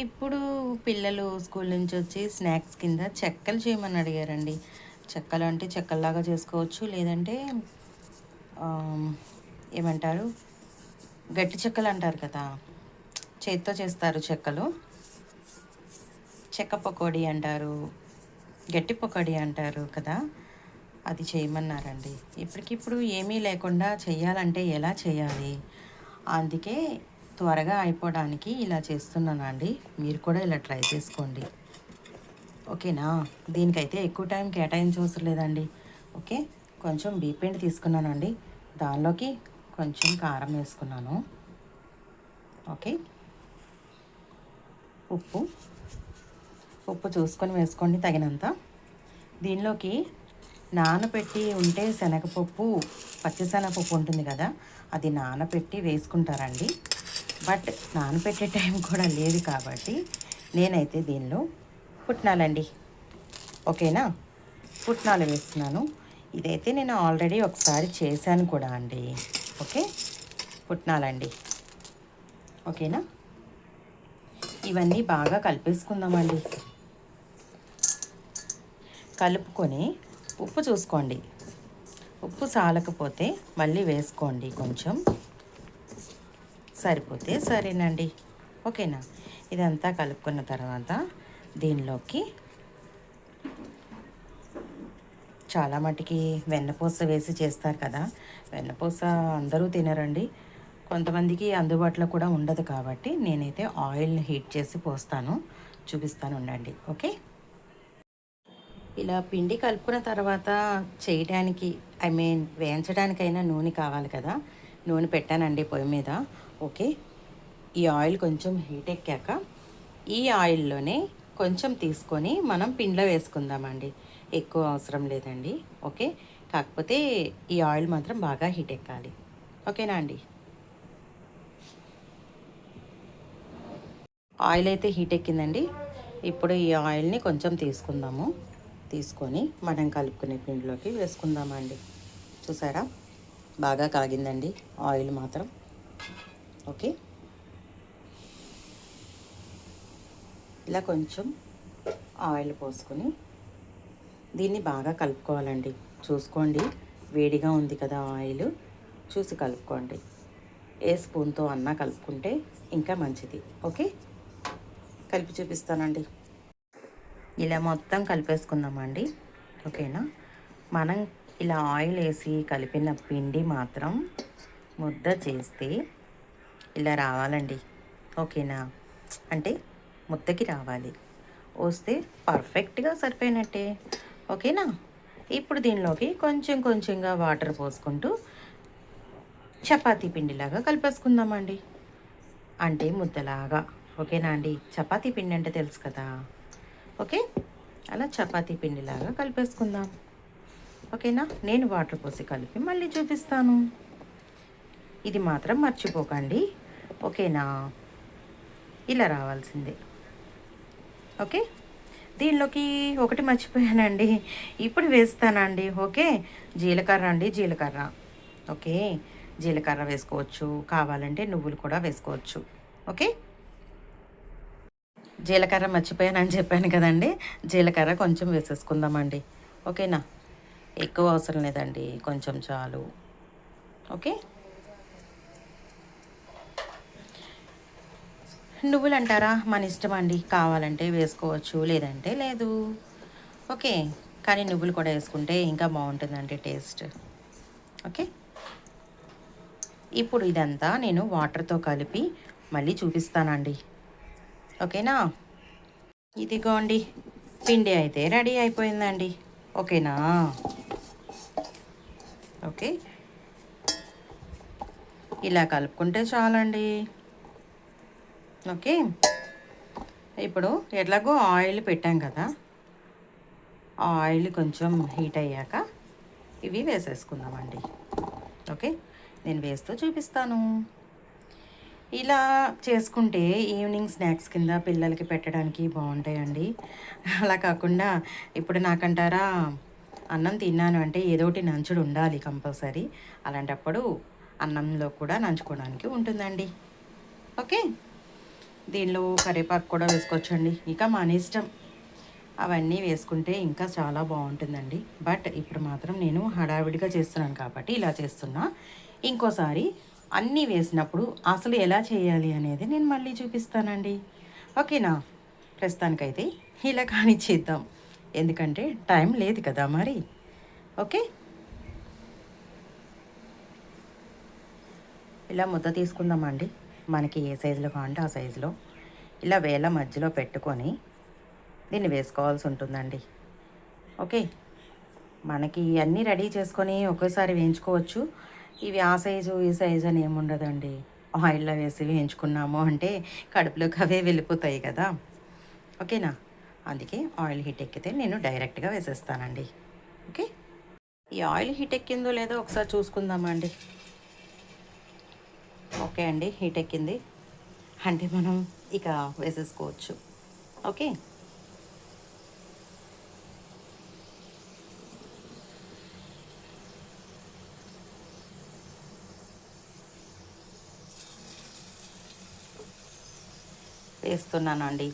ఇప్పటికిప్పుడు పిల్లలు స్కూల్ నుంచి వచ్చి స్నాక్స్ కింద చెక్కలు చేయమని అడిగారండి. చెక్కలు అంటే చెక్కల్లాగా చేసుకోవచ్చు. లేదంటే ఆహ్, ఏమంటారు? గట్టి చెక్కలు అంటారు కదా! చేత్తో చేస్తారు చెక్కలు. చెక్క పకోడీ అంటారు. గట్టి పకోడీ అంటారు కదా! అది చేయమన్నారండి. ఇప్పటికిప్పుడు ఏమీ లేకుండా చేయాలంటే ఎలా చేయాలి? అందుకే త్వరగా అయిపోవడానికి ఇలా చేస్తున్నానండి. మీరు కూడా ఇలా ట్రై చేసుకోండి. ఓకేనా? దీనికైతే ఎక్కువ టైం కేటాయించవసరం లేదండి. ఓకే. కొంచెం బియ్యపిండి తీసుకున్నానండి. దానిలోకి కొంచెం కారం వేసుకున్నాను. ఓకే. ఉప్పు, ఉప్పు చూసుకొని వేసుకోండి తగినంత. దీనిలోకి నానబెట్టి ఉంటే శనగపప్పు, పచ్చిశనగపప్పు ఉంటుంది కదా! అది నానబెట్టి వేసుకుంటారండి. బట్ నానబెట్టే టైం కూడా లేదు కాబట్టి నేనైతే దీనిలో పుట్నాలండి. ఓకేనా? పుట్నాలు వేస్తున్నాను. ఇదైతే నేను ఆల్రెడీ ఒకసారి చేశాను కూడా అండి. ఓకే. పుట్నాలండి. ఓకేనా? ఇవన్నీ బాగా కలిపేసుకుందామండి. కలుపుకొని ఉప్పు చూసుకోండి. ఉప్పు చాలకపోతే మళ్ళీ వేసుకోండి కొంచెం. సరిపోతే సరేనండి. ఓకేనా? ఇదంతా కలుపుకున్న తర్వాత దీనిలోకి చాలా మటుకి వెన్నపూస వేసి చేస్తారు కదా! వెన్నపూస అందరూ తినరండి. కొంతమందికి అందుబాటులో కూడా ఉండదు కాబట్టి నేనైతే ఆయిల్‌ని హీట్ చేసి పోస్తాను. చూపిస్తాను ఉండండి. ఓకే. ఇలా పిండి కలుపుకున్న తర్వాత చేయడానికి వేయించడానికైనా నూనె కావాలి కదా! నూనె పెట్టానండి పొయ్యి మీద. ఓకే. ఈ ఆయిల్ కొంచెం హీట్ ఎక్కాక ఈ ఆయిల్‌లోనే కొంచెం తీసుకొని మనం పిండిలో వేసుకుందామండి. ఎక్కువ అవసరం లేదండి. ఓకే. కాకపోతే ఈ ఆయిల్ మాత్రం బాగా హీట్ ఎక్కాలి. ఓకేనా అండి? ఆయిల్ అయితే హీట్ ఎక్కిందండి. ఇప్పుడు ఈ ఆయిల్‌ని కొంచెం తీసుకుందాము. తీసుకొని మనం కలుపుకునే పిండిలోకి వేసుకుందామండి. చూసారా? బాగా కాగిందండి ఆయిల్ మాత్రం. ఓకే. ఇలా కొంచెం ఆయిల్ పోసుకొని దీన్ని బాగా కలుపుకోవాలండి. చూసుకోండి, వేడిగా ఉంది కదా ఆయిల్, చూసి కలుపుకోండి. ఏ స్పూన్తో అన్నా కలుపుకుంటే ఇంకా మంచిది. ఓకే. కలిపి చూపిస్తానండి. ఇలా మొత్తం కలిపేసుకుందామండి. ఓకేనా? మనం ఇలా ఆయిల్ వేసి కలిపిన పిండి మాత్రం ముద్ద చేస్తే ఇలా రావాలండి. ఓకేనా? అంటే ముద్దకి రావాలి. వస్తే పర్ఫెక్ట్‌గా సరిపోయినట్టే. ఓకేనా? ఇప్పుడు దీనిలోకి కొంచెం కొంచెంగా వాటర్ పోసుకుంటూ చపాతీ పిండిలాగా కలిపేసుకుందామండి. అంటే ముద్దలాగా. ఓకేనా అండి? చపాతీ పిండి అంటే తెలుసు కదా! ఓకే. అలా చపాతీ పిండిలాగా కలిపేసుకుందాం. ఓకేనా? నేను వాటర్ పోసి కలిపి మళ్ళీ చూపిస్తాను. ఇది మాత్రం మర్చిపోకండి. ఓకేనా? ఇలా రావాల్సిందే. ఓకే. దీనిలోకి ఒకటి మర్చిపోయానండి. ఇప్పుడు వేస్తానండి. ఓకే. జీలకర్ర అండి, జీలకర్ర. ఓకే. జీలకర్ర వేసుకోవచ్చు. కావాలంటే నువ్వులు కూడా వేసుకోవచ్చు. ఓకే. జీలకర్ర మర్చిపోయానని చెప్పాను కదండీ! జీలకర్ర కొంచెం వేసేసుకుందామండి. ఓకేనా? ఎక్కువ అవసరం లేదండి. కొంచెం చాలు. ఓకే. నువ్వులంటారా? మన ఇష్టమండి. కావాలంటే వేసుకోవచ్చు. లేదంటే లేదు. ఓకే. కానీ నువ్వులు కూడా వేసుకుంటే ఇంకా బాగుంటుందండి టేస్ట్. ఓకే. ఇప్పుడు ఇదంతా నేను వాటర్తో కలిపి మళ్ళీ చూపిస్తానండి. ఓకేనా? ఇదిగోండి, పిండి అయితే రెడీ అయిపోయిందండి. ఓకేనా? ఓకే. ఇలా కలుపుకుంటే చాలండి. ఓకే. ఇప్పుడు ఎట్లాగో ఆయిల్ పెట్టాం కదా! ఆయిల్ కొంచెం హీట్ అయ్యాక ఇవి వేసేసుకుందామండి. ఓకే. నేను వేస్తూ చూపిస్తాను. ఇలా చేసుకుంటే ఈవినింగ్ స్నాక్స్ కింద పిల్లలకి పెట్టడానికి బాగుంటాయండి. అలా కాకుండా ఇప్పుడు నాకంటారా, అన్నం తిన్నాను అంటే ఏదోటి నంచుడు ఉండాలి కంపల్సరీ. అలాంటప్పుడు అన్నంలో కూడా నంచుకోవడానికి ఉంటుందండి. ఓకే. దీనిలో కరివేపాకు కూడా వేసుకోవచ్చండి, ఇక మన ఇష్టం. అవన్నీ వేసుకుంటే ఇంకా చాలా బాగుంటుందండి. బట్ ఇప్పుడు మాత్రం నేను హడావిడిగా చేస్తున్నాను కాబట్టి ఇలా చేస్తున్నా. ఇంకోసారి అన్నీ వేసినప్పుడు అసలు ఎలా చేయాలి అనేది నేను మళ్ళీ చూపిస్తానండి. ఓకేనా? ప్రస్తుతానికైతే ఇలా కానిచ్చేద్దాం, ఎందుకంటే టైం లేదు కదా మరి. ఓకే, ఇలా ముద్ద తీసుకుందామండి. మనకి ఏ సైజులో కావాలంటే ఆ సైజులో ఇలా వేల మధ్యలో పెట్టుకొని దీన్ని వేసుకోవాల్సి ఉంటుందండి. ఓకే, మనకి అన్నీ రెడీ చేసుకొని ఒకేసారి వేయించుకోవచ్చు. ఇవి ఆ సైజు ఈ సైజు అని ఏముండదండి. ఆయిల్లో వేసి వేయించుకున్నాము అంటే కడుపులోకి అవే వెళ్ళిపోతాయి కదా. ఓకేనా? అందుకే ఆయిల్ హీట్ ఎక్కితే నేను డైరెక్ట్గా వేసేస్తానండి. ఓకే, ఈ ఆయిల్ హీట్ ఎక్కిందో లేదో ఒకసారి చూసుకుందామండి. ఓకే అండి, హీట్ ఎక్కింది అంటే మనం ఇక వేసేసుకోవచ్చు. ఓకే, వేస్తున్నానండి.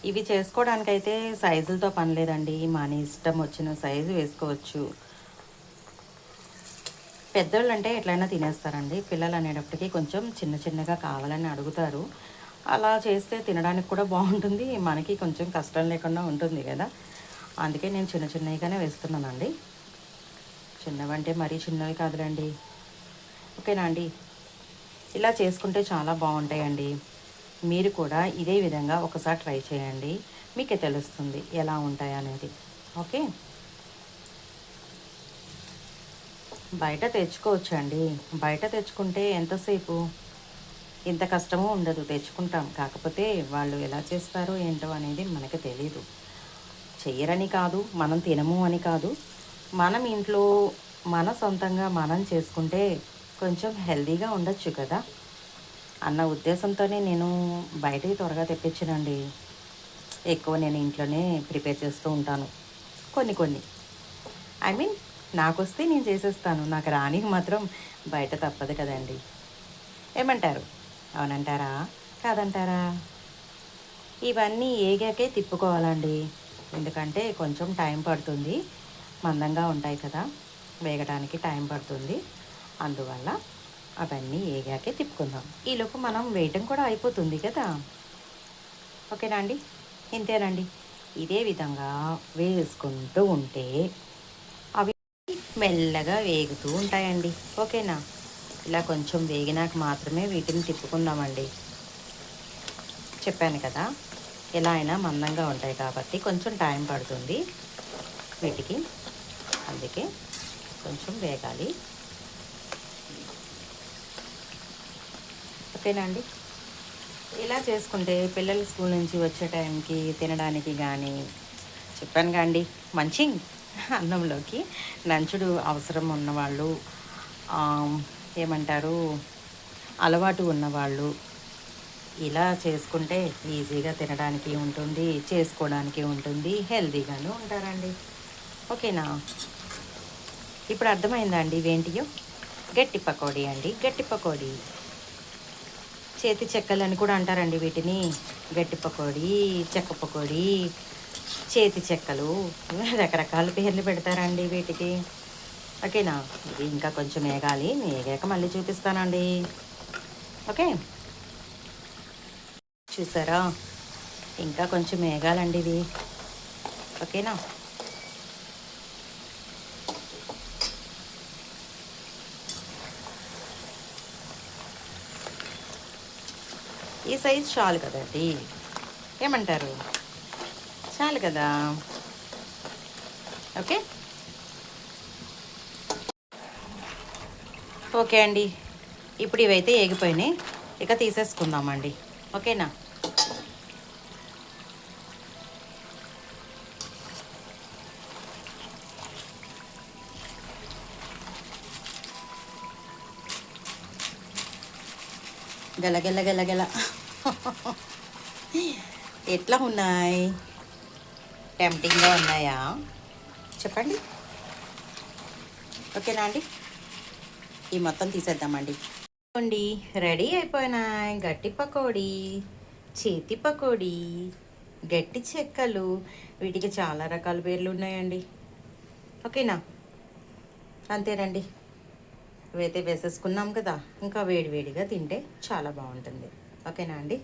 ఇవి చేసుకోవడానికైతే సైజులతో పని లేదండి, మన ఇష్టం వచ్చిన సైజు వేసుకోవచ్చు. పెద్దోళ్ళు అంటే ఎట్లయినా తినేస్తారండి. పిల్లలు అనేటప్పటికీ కొంచెం చిన్న చిన్నగా కావాలని అడుగుతారు. అలా చేస్తే తినడానికి కూడా బాగుంటుంది, మనకి కొంచెం కష్టం లేకుండా ఉంటుంది కదా. అందుకే నేను చిన్న చిన్నవిగానే వేస్తున్నానండి. చిన్నవంటే మరీ చిన్నవి కాదులండి. ఓకేనా అండి? ఇలా చేసుకుంటే చాలా బాగుంటాయండి. మీరు కూడా ఇదే విధంగా ఒకసారి ట్రై చేయండి, మీకే తెలుస్తుంది ఎలా ఉంటాయి అనేది. ఓకే, బయట తెచ్చుకోవచ్చండి. బయట తెచ్చుకుంటే ఎంతసేపు, ఇంత కష్టమూ ఉండదు, తెచ్చుకుంటాం. కాకపోతే వాళ్ళు ఎలా చేస్తారో ఏంటో అనేది మనకు తెలీదు. చెయ్యరని కాదు, మనం తినము అని కాదు. మనం ఇంట్లో మన సొంతంగా మనం చేసుకుంటే కొంచెం హెల్తీగా ఉండొచ్చు కదా అన్న ఉద్దేశంతోనే నేను బయటికి త్వరగా తెప్పించనండి. ఎక్కువ నేను ఇంట్లోనే ప్రిపేర్ చేస్తూ ఉంటాను. కొన్ని కొన్ని ఐ మీన్ నాకొస్తే నేను చేసేస్తాను, నాకు రాని మాత్రం బయట తప్పదు కదండి. ఏమంటారు? అవునంటారా? కాదంటారా? ఇవన్నీ ఏగాకే తిప్పుకోవాలండి, ఎందుకంటే కొంచెం టైం పడుతుంది. మందంగా ఉంటాయి కదా, వేగడానికి టైం పడుతుంది. అందువల్ల అవన్నీ ఏగాకే తిప్పుకుందాం. ఈలోపు మనం వేయటం కూడా అయిపోతుంది కదా. ఓకేనా అండి? ఇంతేనండి. ఇదే విధంగా వేసుకుంటూ ఉంటే అవి మెల్లగా వేగుతూ ఉంటాయండి. ఓకేనా? ఇలా కొంచెం వేగినాక మాత్రమే వీటిని తిప్పుకుందామండి. చెప్పాను కదా, ఎలా అయినా మందంగా ఉంటాయి కాబట్టి కొంచెం టైం పడుతుంది వీటికి, అందుకే కొంచెం వేగాలి. ఓకేనా అండి? ఇలా చేసుకుంటే పిల్లలు స్కూల్ నుంచి వచ్చే టైంకి తినడానికి కానీ, చెప్పాను కాండి, మంచి అన్నంలోకి నంచుడు అవసరం ఉన్నవాళ్ళు, ఏమంటారు, అలవాటు ఉన్నవాళ్ళు ఇలా చేసుకుంటే ఈజీగా తినడానికి ఉంటుంది, చేసుకోవడానికి ఉంటుంది, హెల్తీగాను ఉంటారండి. ఓకేనా? ఇప్పుడు అర్థమైందా అండి ఇవేంటియో? గట్టి పకోడీ అండి, గట్టి పకోడీ. చేతి చెక్కలని కూడా అంటారండి వీటిని. గట్టి పకోడీ, చెక్క పకోడీ, చేతి చెక్కలు, రకరకాల పేర్లు పెడతారండి వీటికి. ఓకేనా? ఇది ఇంకా కొంచెం వేగాలి, వేగాక మళ్ళీ చూపిస్తానండి. ఓకే, చూసారా? ఇంకా కొంచెం వేగాలండి ఇవి. ఓకేనా? ఈ సైజ్ చాలు కదండి, ఏమంటారు? చాలు కదా. ఓకే, ఓకే అండి. ఇప్పుడు ఇవైతే ఏగిపోయినాయి, ఇక తీసేసుకుందామండి. ఓకేనా? గలగల గలగల ఎట్లా ఉన్నాయి? టెంప్టింగ్గా ఉన్నాయా? చెప్పండి. ఓకేనా అండి? ఈ మొత్తం తీసేద్దామండి. రెడీ అయిపోయినాయి గట్టి పకోడీ. చేతి పకోడీ, గట్టి చెక్కలు, వీటికి చాలా రకాల పేర్లు ఉన్నాయండి. ఓకేనా? అంతేనండి. ఇవైతే వేసేసుకున్నాం కదా, ఇంకా వేడి వేడిగా తింటే చాలా బాగుంటుంది. ఓకేనా అండి?